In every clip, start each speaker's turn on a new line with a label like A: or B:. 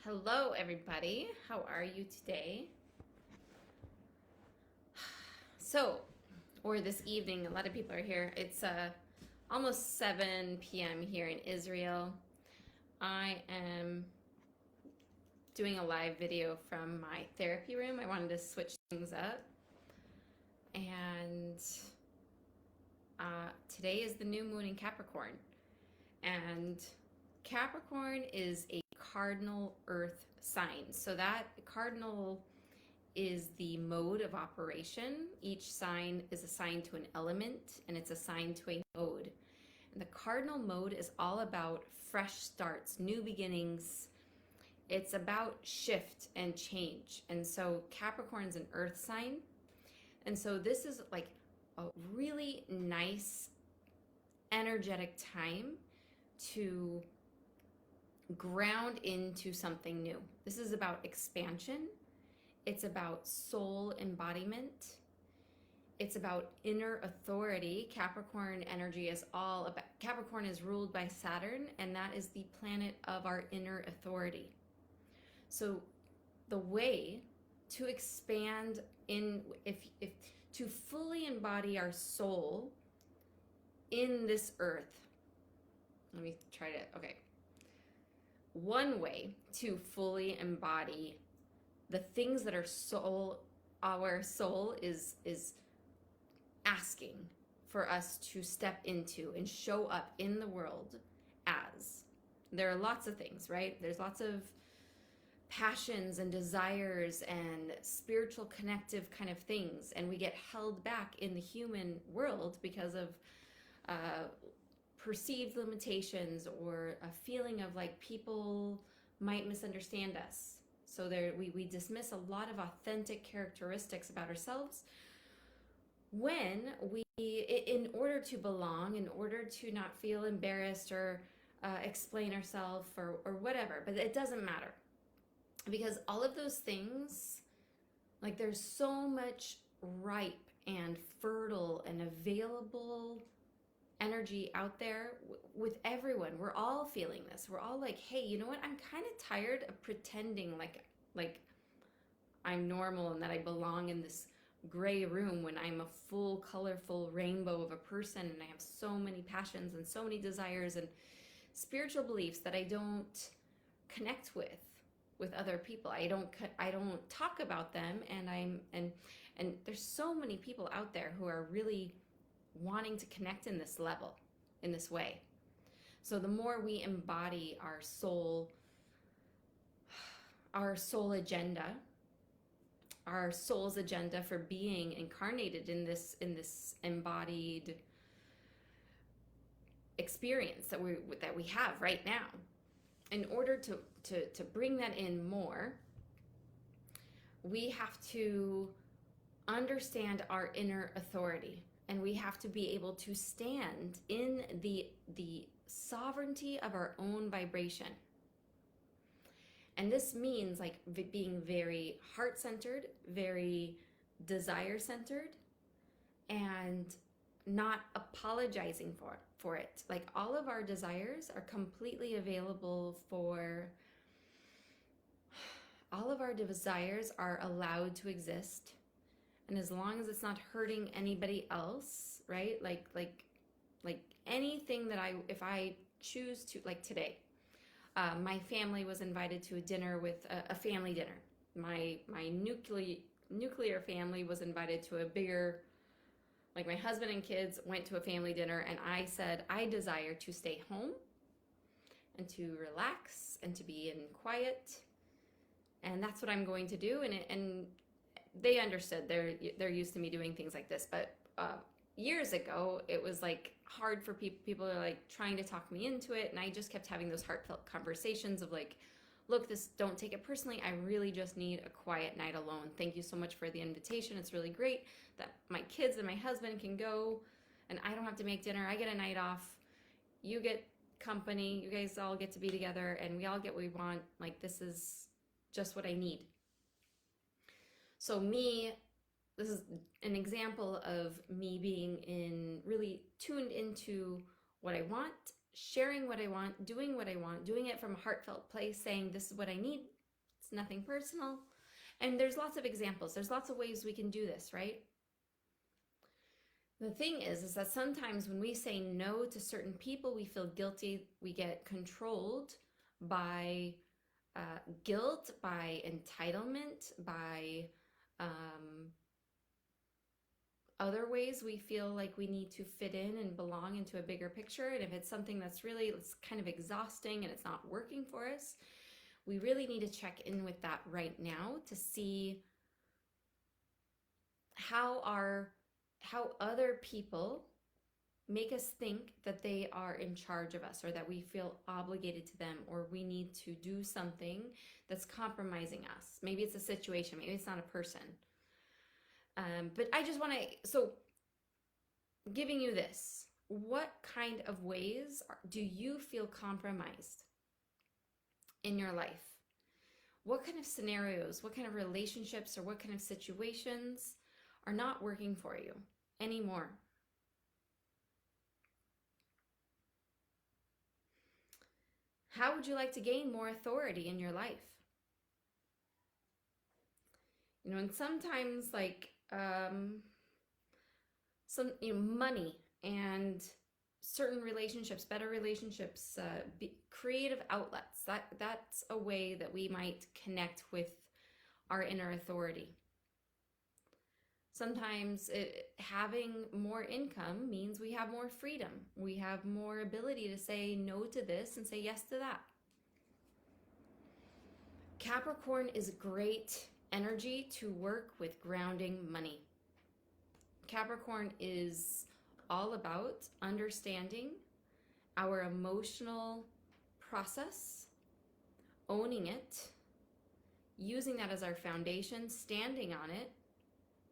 A: Hello, everybody. How are you today? Or this evening, a lot of people are here. It's almost 7 p.m. here in Israel. I am doing a live video from my therapy room. I wanted to switch things up. And today is the new moon in Capricorn. And Capricorn is a cardinal earth sign. So that cardinal is the mode of operation. Each sign is assigned to an element and it's assigned to a mode. And the cardinal mode is all about fresh starts, new beginnings. It's about shift and change. And so Capricorn's an earth sign. And so this is like a really nice, energetic time to ground into something new. This is about expansion. It's about soul embodiment. It's about inner authority. Capricorn energy is all about, Capricorn is ruled by Saturn, and that is the planet of our inner authority. So the way to expand if to fully embody our soul in this earth. Let me try to, okay. One way to fully embody the things that our soul is asking for us to step into and show up in the world as. There are lots of things, right? There's lots of passions and desires and spiritual connective kind of things, and we get held back in the human world because of perceived limitations or a feeling of like people might misunderstand us. So there we dismiss a lot of authentic characteristics about ourselves when we, in order to belong, in order to not feel embarrassed or explain ourselves or whatever, but it doesn't matter. Because all of those things, like there's so much ripe and fertile and available energy out there with everyone. We're all feeling this. We're all like, hey, you know what? I'm kind of tired of pretending like I'm normal and that I belong in this gray room when I'm a full, colorful rainbow of a person and I have so many passions and so many desires and spiritual beliefs that I don't connect with other people. I don't talk about them, and there's so many people out there who are really wanting to connect in this level, in this way. So the more we embody our soul's agenda for being incarnated in this embodied experience that we have right now, in order to bring that in more, we have to understand our inner authority. And we have to be able to stand in the sovereignty of our own vibration. And this means like being very heart-centered, very desire-centered, and not apologizing for it. Like all of our desires are completely available all of our desires are allowed to exist. And as long as it's not hurting anybody else, right? Like anything that if I choose to, like today, my family was invited to a dinner with a family dinner. My nuclear family was invited to a bigger, like my husband and kids went to a family dinner, and I said, I desire to stay home and to relax and to be in quiet. And that's what I'm going to do. And they understood. They're used to me doing things like this. But years ago, it was like hard for people. People are like trying to talk me into it, and I just kept having those heartfelt conversations of like, look, don't take it personally. I really just need a quiet night alone. Thank you so much for the invitation. It's really great that my kids and my husband can go, and I don't have to make dinner. I get a night off. You get company. You guys all get to be together, and we all get what we want. Like, this is just what I need. So this is an example of me being really tuned into what I want, sharing what I want, doing it from a heartfelt place, saying this is what I need. It's nothing personal. And there's lots of examples. There's lots of ways we can do this, right? The thing is that sometimes when we say no to certain people, we feel guilty. We get controlled by guilt, by entitlement, by other ways we feel like we need to fit in and belong into a bigger picture. And if it's something that's really, it's kind of exhausting and it's not working for us, we really need to check in with that right now to see how other people make us think that they are in charge of us, or that we feel obligated to them, or we need to do something that's compromising us. Maybe it's a situation, maybe it's not a person. But I just want to, so giving you this, what kind of ways do you feel compromised in your life? What kind of scenarios, what kind of relationships, or what kind of situations are not working for you anymore? How would you like to gain more authority in your life? You know, and sometimes like some, you know, money and certain relationships, better relationships, creative outlets. That's a way that we might connect with our inner authority. Sometimes having more income means we have more freedom. We have more ability to say no to this and say yes to that. Capricorn is great energy to work with grounding money. Capricorn is all about understanding our emotional process, owning it, using that as our foundation, standing on it,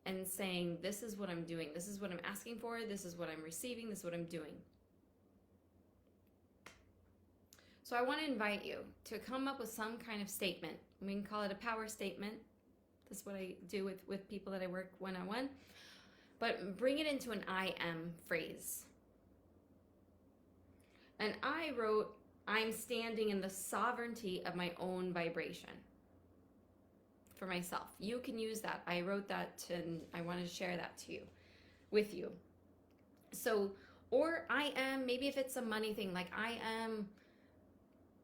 A: and saying, this is what I'm doing, this is what I'm asking for, this is what I'm receiving, this is what I'm doing. So I want to invite you to come up with some kind of statement. We can call it a power statement. That's what I do with people that I work one-on-one. But bring it into an I am phrase. And I wrote, I'm standing in the sovereignty of my own vibration. For myself. You can use that. I wrote that and I wanted to share that with you. So, or I am, maybe if it's a money thing, like I am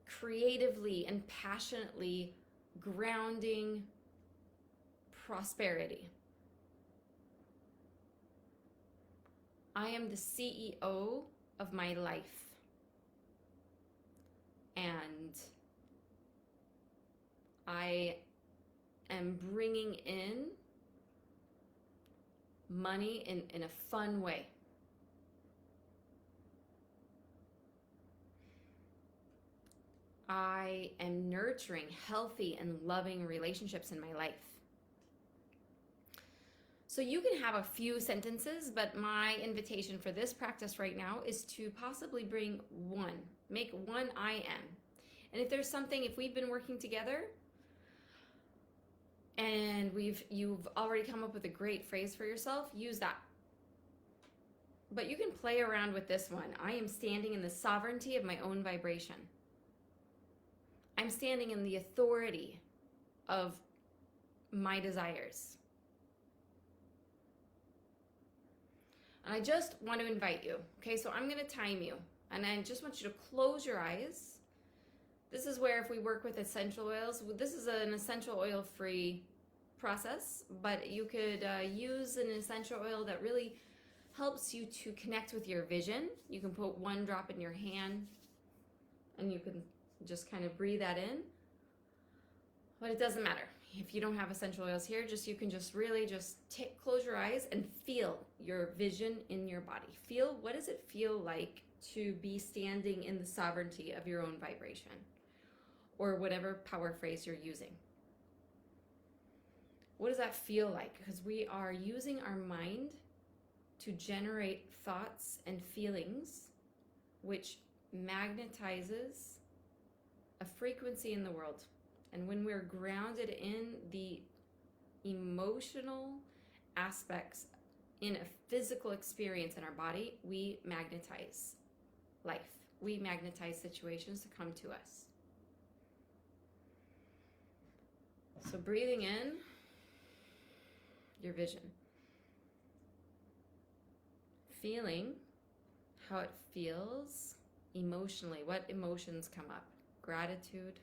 A: creatively and passionately grounding prosperity. I am the CEO of my life. And I am bringing in money in a fun way. I am nurturing healthy and loving relationships in my life. So you can have a few sentences, but my invitation for this practice right now is to possibly bring one. Make one I am. And if there's something, if we've been working together, and you've already come up with a great phrase for yourself, use that. But you can play around with this one. I am standing in the sovereignty of my own vibration. I'm standing in the authority of my desires. And I just want to invite you. Okay, so I'm going to time you. And I just want you to close your eyes. This is where if we work with essential oils, this is an essential oil free process, but you could use an essential oil that really helps you to connect with your vision. You can put one drop in your hand and you can just kind of breathe that in. But it doesn't matter. If you don't have essential oils here, you can just really close your eyes and feel your vision in your body. Feel, what does it feel like to be standing in the sovereignty of your own vibration? Or whatever power phrase you're using. What does that feel like? Because we are using our mind to generate thoughts and feelings, which magnetizes a frequency in the world. And when we're grounded in the emotional aspects in a physical experience in our body, we magnetize life. we magnetize situations to come to us. So breathing in your vision. Feeling how it feels emotionally. What emotions come up? Gratitude,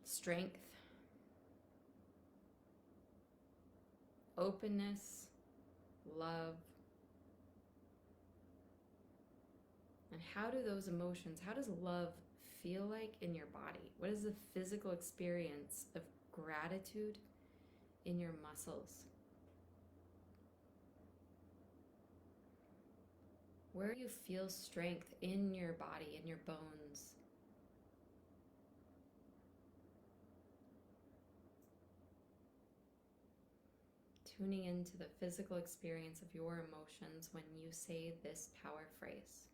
A: strength, openness, love. And how do those emotions, how does love feel like in your body? What is the physical experience of gratitude in your muscles? Where do you feel strength in your body, in your bones? Tuning into the physical experience of your emotions when you say this power phrase.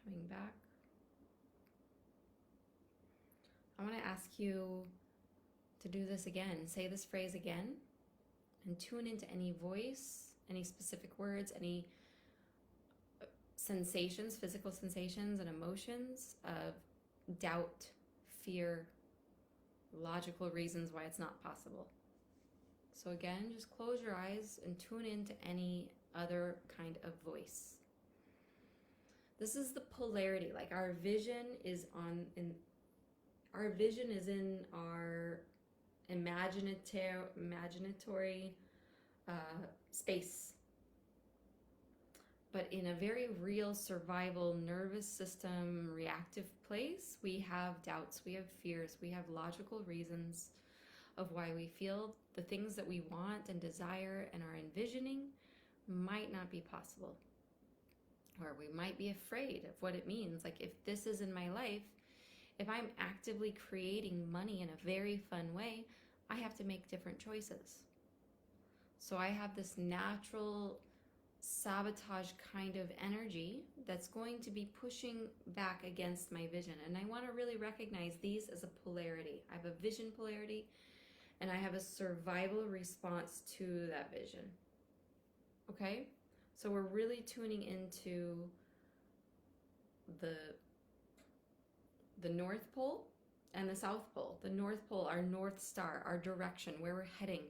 A: Coming back. I want to ask you to do this again. Say this phrase again and tune into any voice, any specific words, any sensations, physical sensations and emotions of doubt, fear, logical reasons why it's not possible. So again, just close your eyes and tune into any other kind of voice. This is the polarity. Like our vision is in our imaginatory space, but in a very real survival nervous system reactive place, we have doubts, we have fears, we have logical reasons of why we feel the things that we want and desire and are envisioning might not be possible. Or we might be afraid of what it means. Like if this is in my life, if I'm actively creating money in a very fun way, I have to make different choices. So I have this natural sabotage kind of energy that's going to be pushing back against my vision. And I want to really recognize these as a polarity. I have a vision polarity and I have a survival response to that vision. Okay? So we're really tuning into the North Pole and the South Pole. The North Pole, our North Star, our direction, where we're heading.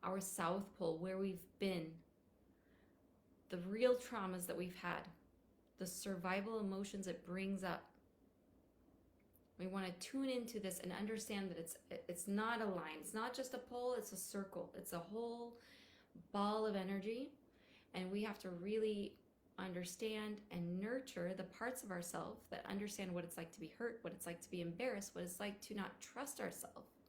A: Our South Pole, where we've been. The real traumas that we've had. The survival emotions it brings up. We want to tune into this and understand that it's not a line. It's not just a pole, it's a circle. It's a whole ball of energy. And we have to really understand and nurture the parts of ourselves that understand what it's like to be hurt, what it's like to be embarrassed, what it's like to not trust ourselves.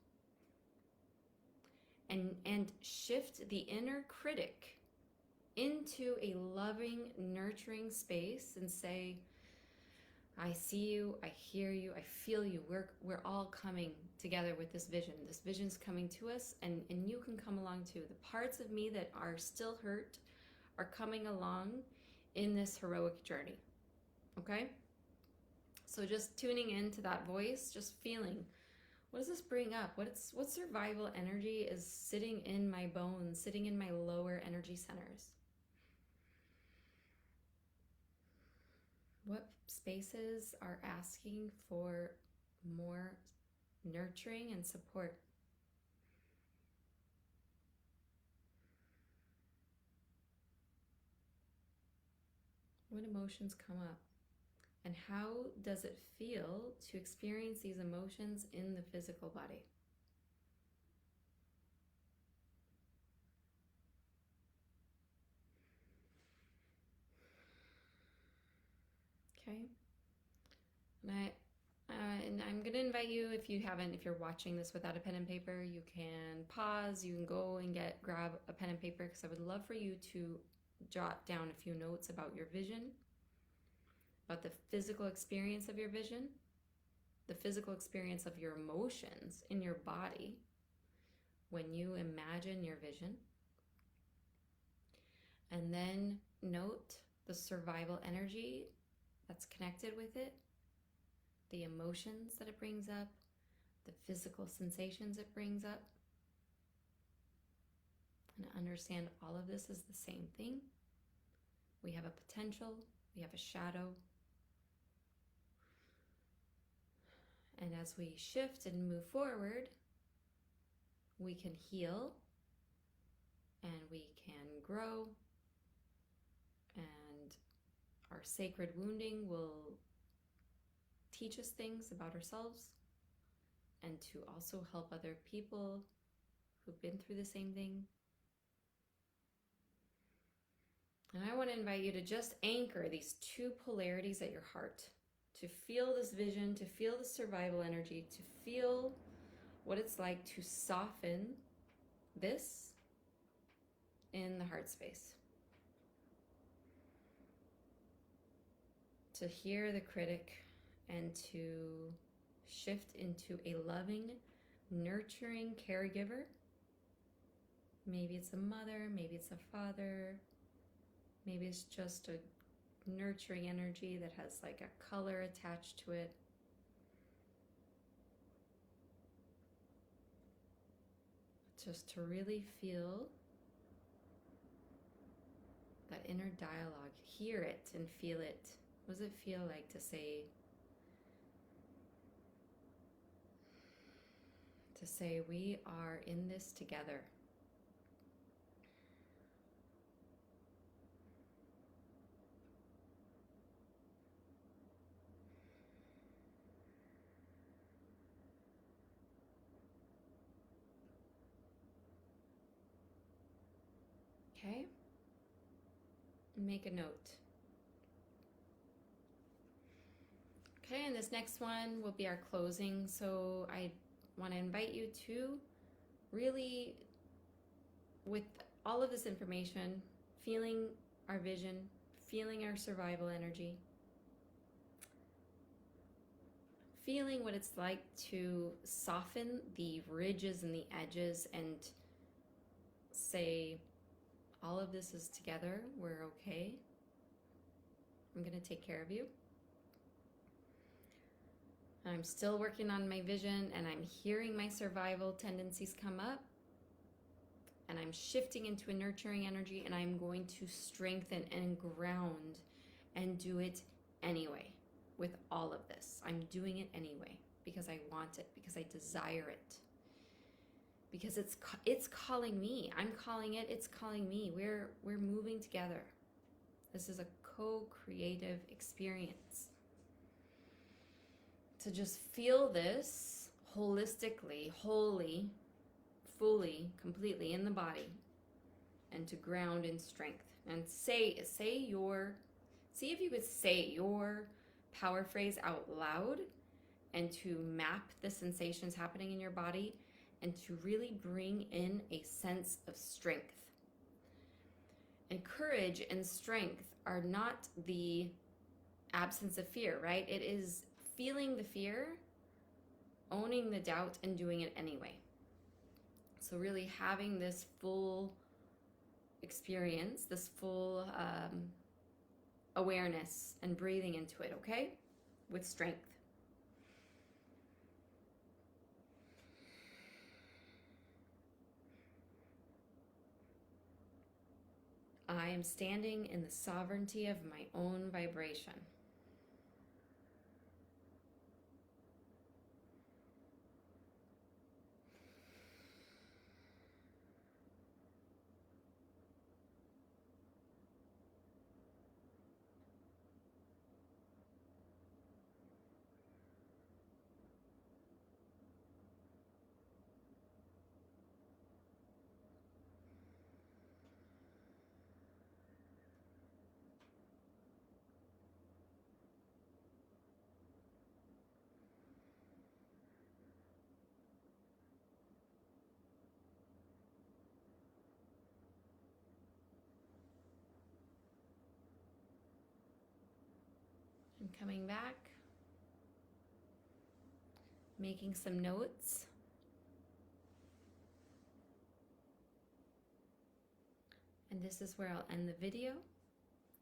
A: And shift the inner critic into a loving, nurturing space and say, I see you, I hear you, I feel you. We're all coming together with this vision. This vision's coming to us, and you can come along too. The parts of me that are still hurt are coming along in this heroic journey. Okay? So just tuning into that voice, just feeling, what does this bring up? What survival energy is sitting in my bones, sitting in my lower energy centers? What spaces are asking for more nurturing and support? What emotions come up? And how does it feel to experience these emotions in the physical body? Okay. And I'm going to invite you, if you're watching this without a pen and paper, you can pause, you can go and grab a pen and paper, because I would love for you to jot down a few notes about your vision, about the physical experience of your vision, the physical experience of your emotions in your body when you imagine your vision. And then note the survival energy that's connected with it, the emotions that it brings up, the physical sensations it brings up, and understand all of this is the same thing. We have a potential, we have a shadow. And as we shift and move forward, we can heal and we can grow, and our sacred wounding will teach us things about ourselves and to also help other people who've been through the same thing. And I want to invite you to just anchor these two polarities at your heart, to feel this vision, to feel the survival energy, to feel what it's like to soften this in the heart space. To hear the critic and to shift into a loving, nurturing caregiver. Maybe it's a mother, maybe it's a father, maybe it's just a nurturing energy that has like a color attached to it. Just to really feel that inner dialogue, hear it and feel it. What does it feel like to say, we are in this together? Okay? Make a note. Okay, and this next one will be our closing. So I want to invite you to really, with all of this information, feeling our vision, feeling our survival energy, feeling what it's like to soften the ridges and the edges and say, all of this is together, we're okay. I'm going to take care of you. I'm still working on my vision, and I'm hearing my survival tendencies come up, and I'm shifting into a nurturing energy, and I'm going to strengthen and ground and do it anyway. With all of this, I'm doing it anyway because I want it, because I desire it, because it's calling me. I'm calling it, it's calling me. We're moving together. This is a co-creative experience. To just feel this holistically, wholly, fully, completely in the body, and to ground in strength. And see if you could say your power phrase out loud, and to map the sensations happening in your body, and to really bring in a sense of strength. And courage and strength are not the absence of fear, right? It is feeling the fear, owning the doubt, and doing it anyway. So really having this full experience, this full awareness, and breathing into it, okay? With strength. I am standing in the sovereignty of my own vibration. And coming back, making some notes. And this is where I'll end the video.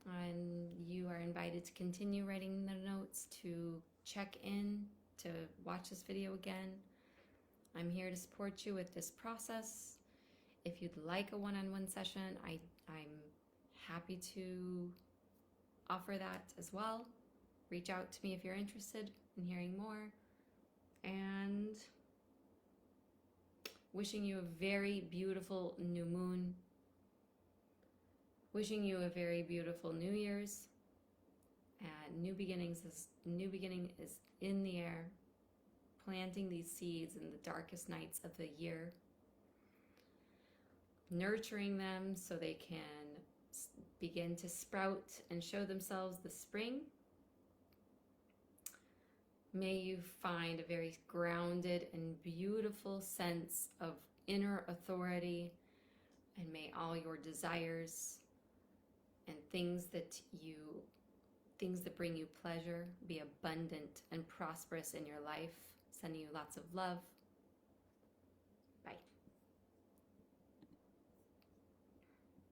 A: And you are invited to continue writing the notes, to check in, to watch this video again. I'm here to support you with this process. If you'd like a one-on-one session, I'm happy to offer that as well. Reach out to me if you're interested in hearing more. And wishing you a very beautiful new moon. Wishing you a very beautiful New Year's. And new beginning is in the air. Planting these seeds in the darkest nights of the year. Nurturing them so they can begin to sprout and show themselves this spring. May you find a very grounded and beautiful sense of inner authority, and may all your desires and things that bring you pleasure be abundant and prosperous in your life. Sending you lots of love. Bye.